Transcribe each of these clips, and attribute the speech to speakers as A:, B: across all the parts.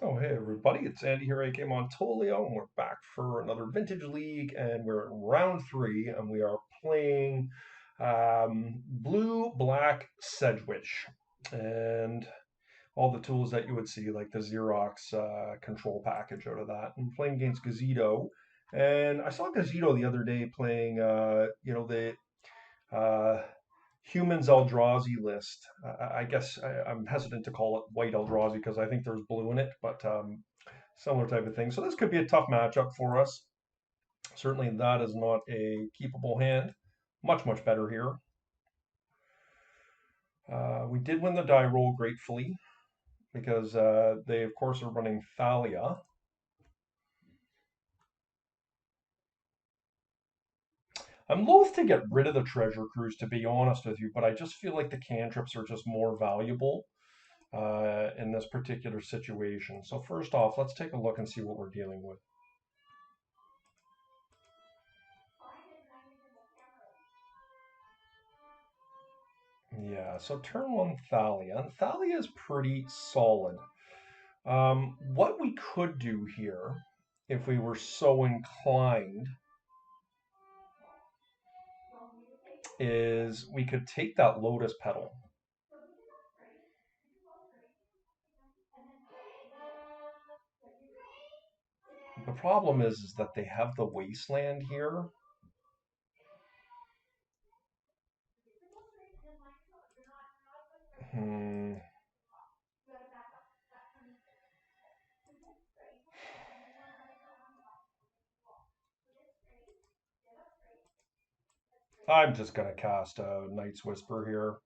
A: Oh, hey everybody, it's Andy here, aka Montolio, and we're back for another Vintage League, and we're in round three, and we are playing Blue Black Sedgewitch, and all the tools that you would see, like the Xerox control package out of that. I'm playing against Gazito, and I saw Gazito the other day playing, the uh, humans Eldrazi list. I guess I'm hesitant to call it white Eldrazi because I think there's blue in it, but similar type of thing. So this could be a tough matchup for us. Certainly, that is not a keepable hand. Much, much better here. We did win the die roll gratefully because they, of course, are running Thalia. I'm loath to get rid of the treasure cruise, to be honest with you, but I just feel like the cantrips are just more valuable in this particular situation. So first off, let's take a look and see what we're dealing with. Yeah, so turn one Thalia, and Thalia is pretty solid. What we could do here, if we were so inclined, is we could take that lotus petal. The problem is that they have the wasteland here. Hmm. I'm just gonna cast a Night's Whisper here.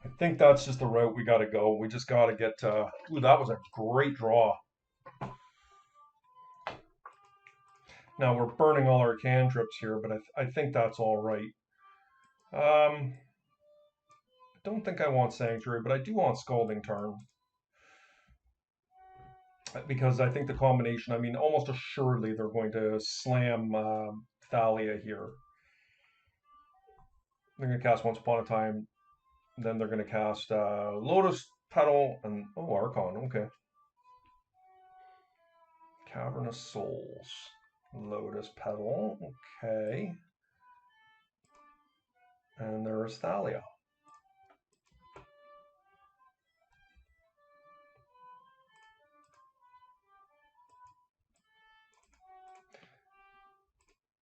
A: I think that's just the route we got to go. We just got to get. Ooh, that was a great draw. Now we're burning all our cantrips here, but I think that's all right. I don't think I want Sanctuary, but I do want Scalding Tarn because I think the combination. I mean, almost assuredly they're going to slam Thalia here. They're going to cast Once Upon a Time, then they're going to cast Lotus Petal and Archon. Okay, Cavernous Souls, Lotus Petal. Okay, and there's Thalia.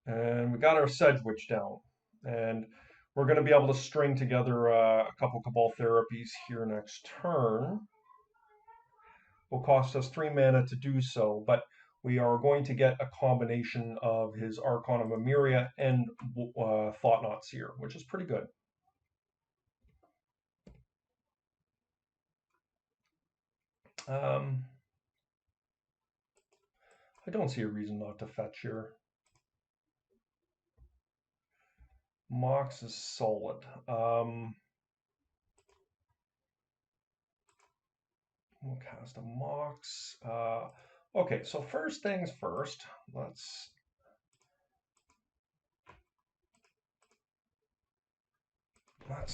A: And we got our Sedgewitch down. And we're going to be able to string together a couple Cabal therapies here next turn. Will cost us 3 mana to do so, but we are going to get a combination of his Archon of Emeria and Thought-Knot Seer, which is pretty good. I don't see a reason not to fetch here. Mox is solid. We'll cast a Mox. Okay, so first things first, let's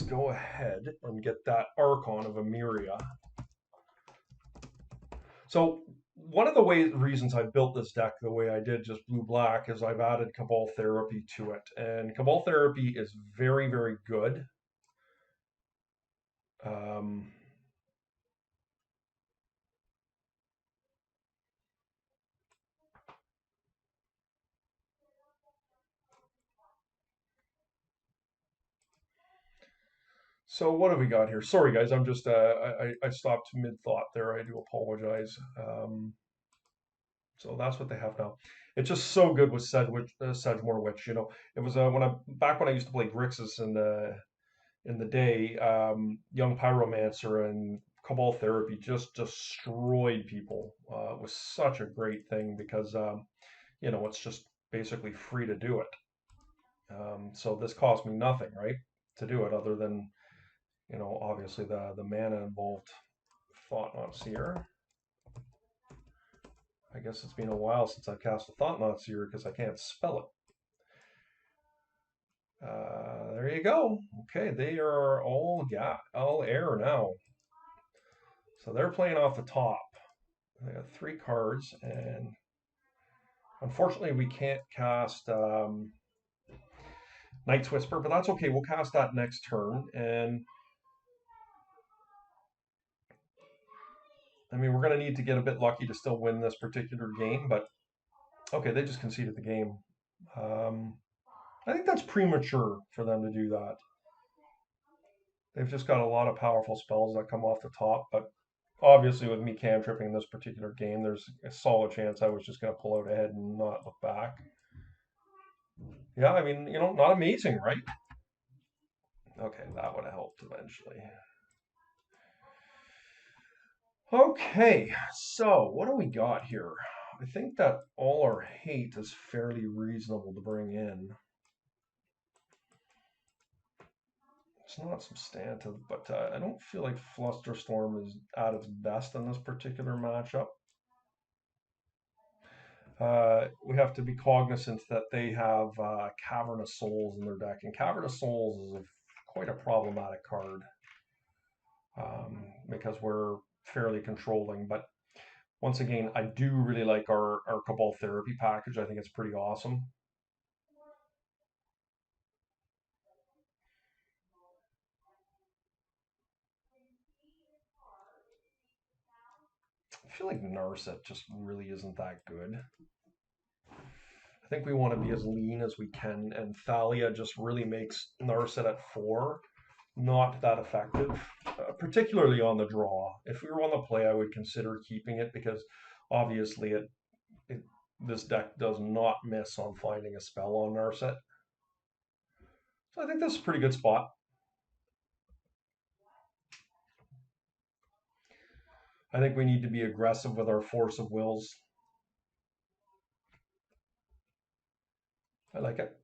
A: go ahead and get that Archon of Emeria. So one of the reasons I built this deck the way I did, just blue-black, is I've added Cabal Therapy to it. And Cabal Therapy is very, very good. So what have we got here? Sorry, guys, I'm just I stopped mid-thought there. I do apologize. So that's what they have now. It's just so good with Sedgemoor Witch. You know, it was when I used to play Grixis in the day, Young Pyromancer and Cabal Therapy just destroyed people. It was such a great thing because it's just basically free to do it. So this cost me nothing, right, to do it, other than obviously the mana involved. Thought-Knot Seer. I guess it's been a while since I cast a Thought-Knot Seer because I can't spell it. There you go. Okay, they are all air now. So they're playing off the top. They got 3 cards, and unfortunately we can't cast Night's Whisper, but that's okay. We'll cast that next turn, and I mean we're going to need to get a bit lucky to still win this particular game, but okay, they just conceded the game. Um, I think that's premature for them to do that. They've just got a lot of powerful spells that come off the top, but obviously with me cantripping in this particular game, there's a solid chance I was just going to pull out ahead and not look back. Yeah, I mean, not amazing, right? Okay, that would have helped eventually. Okay, so what do we got here? I think that all our hate is fairly reasonable to bring in. It's not substantive, but I don't feel like Flusterstorm is at its best in this particular matchup. We have to be cognizant that they have Cavern of Souls in their deck, and Cavern of Souls is quite a problematic card because we're fairly controlling. But once again, I do really like our Cabal Therapy package. I think it's pretty awesome. I feel like Narset just really isn't that good. I think we want to be as lean as we can, and Thalia just really makes Narset at 4 not that effective, particularly on the draw. If we were on the play, I would consider keeping it because obviously this deck does not miss on finding a spell on Narset. So I think this is a pretty good spot. I think we need to be aggressive with our Force of Wills. I like it.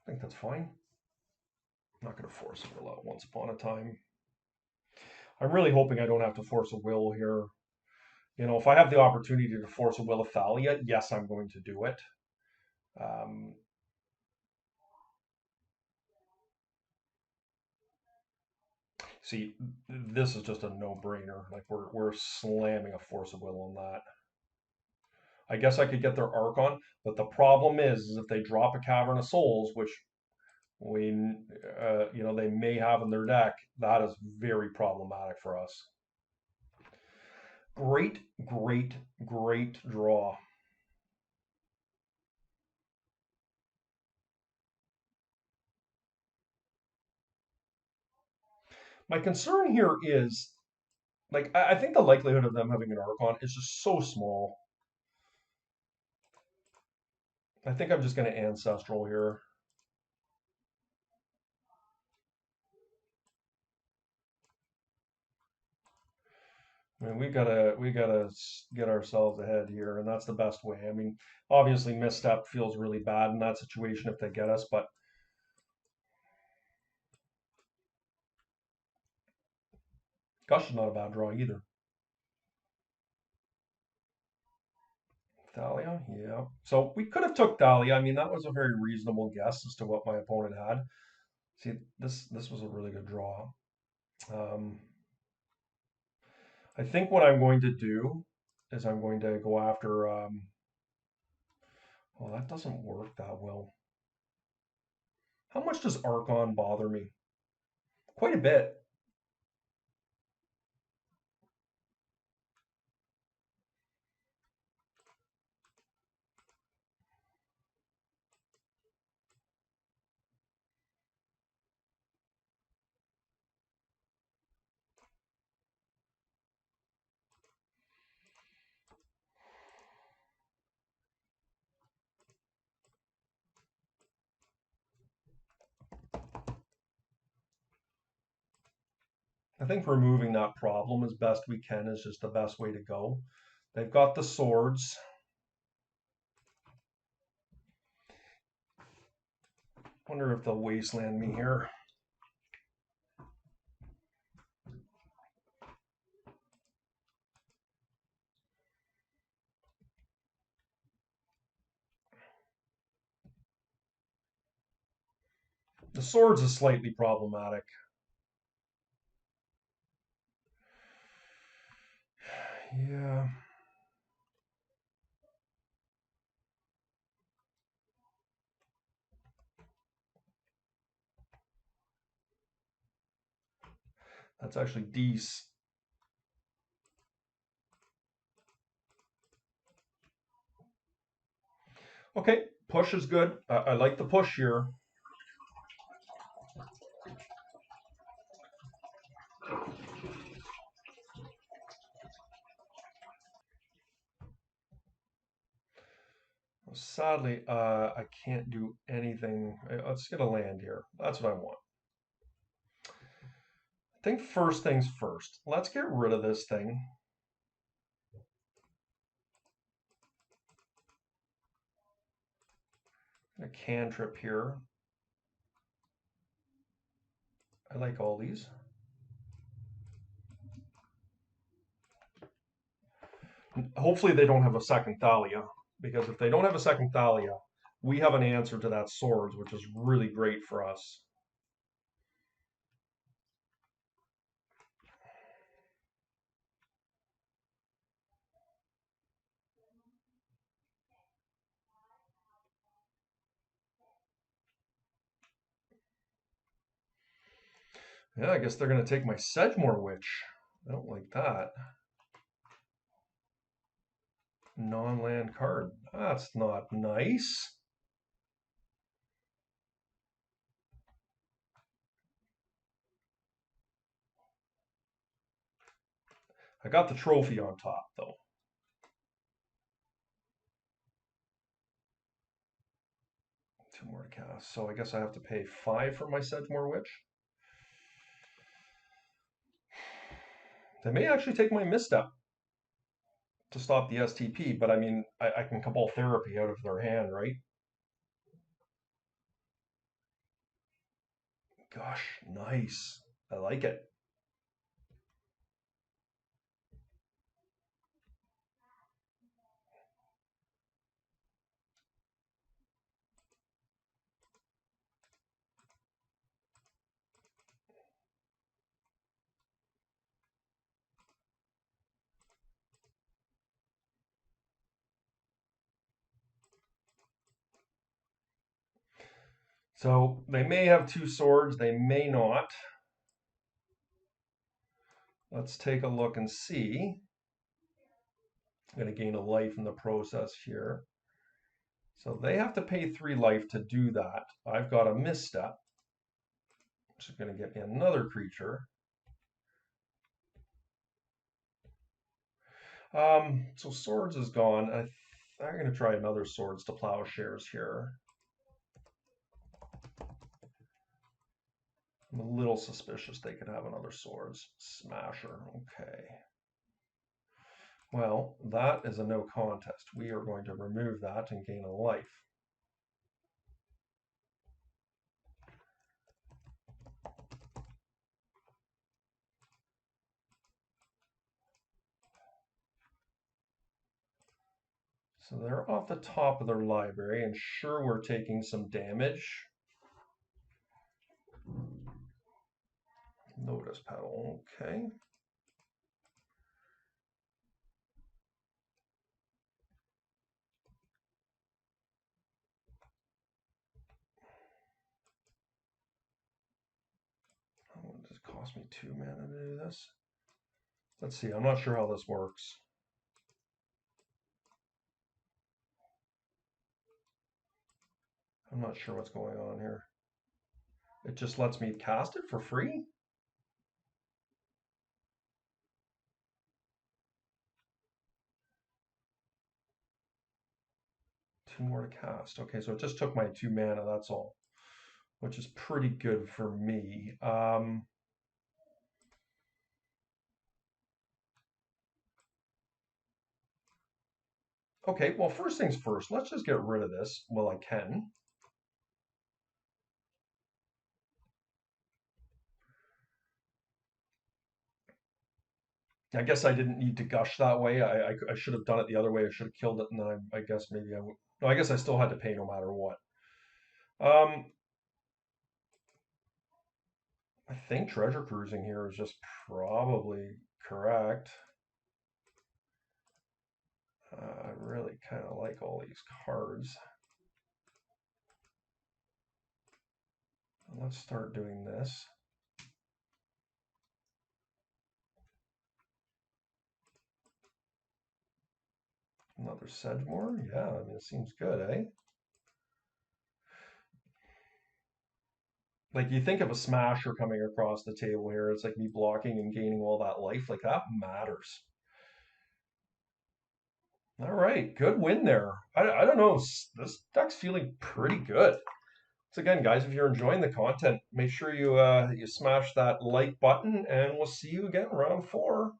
A: I think that's fine. I'm not going to Force a Will out once upon a time. I'm really hoping I don't have to Force a Will here. If I have the opportunity to Force a Will of Thalia, yes, I'm going to do it. Um, See, this is just a no-brainer. Like we're slamming a Force of Will on that. I guess I could get their Archon, but the problem is if they drop a Cavern of Souls, which they may have in their deck, that is very problematic for us. Great, great, great draw. My concern here is, like, I think the likelihood of them having an Archon is just so small. I think I'm just going to Ancestral here. I mean, we gotta get ourselves ahead here, and that's the best way. I mean, obviously, misstep feels really bad in that situation if they get us, but Gush is not a bad draw either. Thalia, yeah. So we could have took Thalia. I mean, that was a very reasonable guess as to what my opponent had. See, this was a really good draw. Um, I think what I'm going to do is I'm going to go after. Well, that doesn't work that well. How much does Archon bother me? Quite a bit. I think removing that problem as best we can is just the best way to go. They've got the swords. Wonder if they'll wasteland me here. The swords is slightly problematic. Yeah. That's actually decent. Okay, push is good. I like the push here. Sadly, I can't do anything. Let's get a land here. That's what I want. I think first things first. Let's get rid of this thing. A cantrip here. I like all these. Hopefully they don't have a second Thalia, because if they don't have a second Thalia, we have an answer to that swords, which is really great for us. Yeah, I guess they're going to take my Sedgemoor Witch. I don't like that. Non-land card. That's not nice. I got the trophy on top, though. Two more to cast. So I guess I have to pay 5 for my Sedgemoor Witch. They may actually take my misstep to stop the STP, but I mean, I can Cabal Therapy out of their hand, right? Gosh, nice. I like it. So they may have 2 swords, they may not. Let's take a look and see. I'm going to gain a life in the process here. So they have to pay 3 life to do that. I've got a misstep, which is going to get me another creature. So swords is gone. I'm going to try another swords to plowshares here. I'm a little suspicious they could have another swords. Smasher, okay. Well, that is a no contest. We are going to remove that and gain a life. So they're off the top of their library, and sure, we're taking some damage. Lotus Petal, okay. Oh, does it cost me 2 mana to do this? Let's see, I'm not sure how this works. I'm not sure what's going on here. It just lets me cast it for free? Two more to cast. Okay, so it just took my 2 mana, that's all, which is pretty good for me. Okay, well, first things first, let's just get rid of this while I can. I guess I didn't need to gush that way. I should have done it the other way. I should have killed it, and then I guess maybe I would. No, I guess I still had to pay no matter what. Um, I think treasure cruising here is just probably correct. I really kind of like all these cards. Let's start doing this. Another Sedgemoor? Yeah, I mean, it seems good, eh? Like, you think of a smasher coming across the table here, it's like me blocking and gaining all that life. Like, that matters. All right, good win there. I don't know. This deck's feeling pretty good. So again, guys, if you're enjoying the content, make sure you smash that like button, and we'll see you again round 4.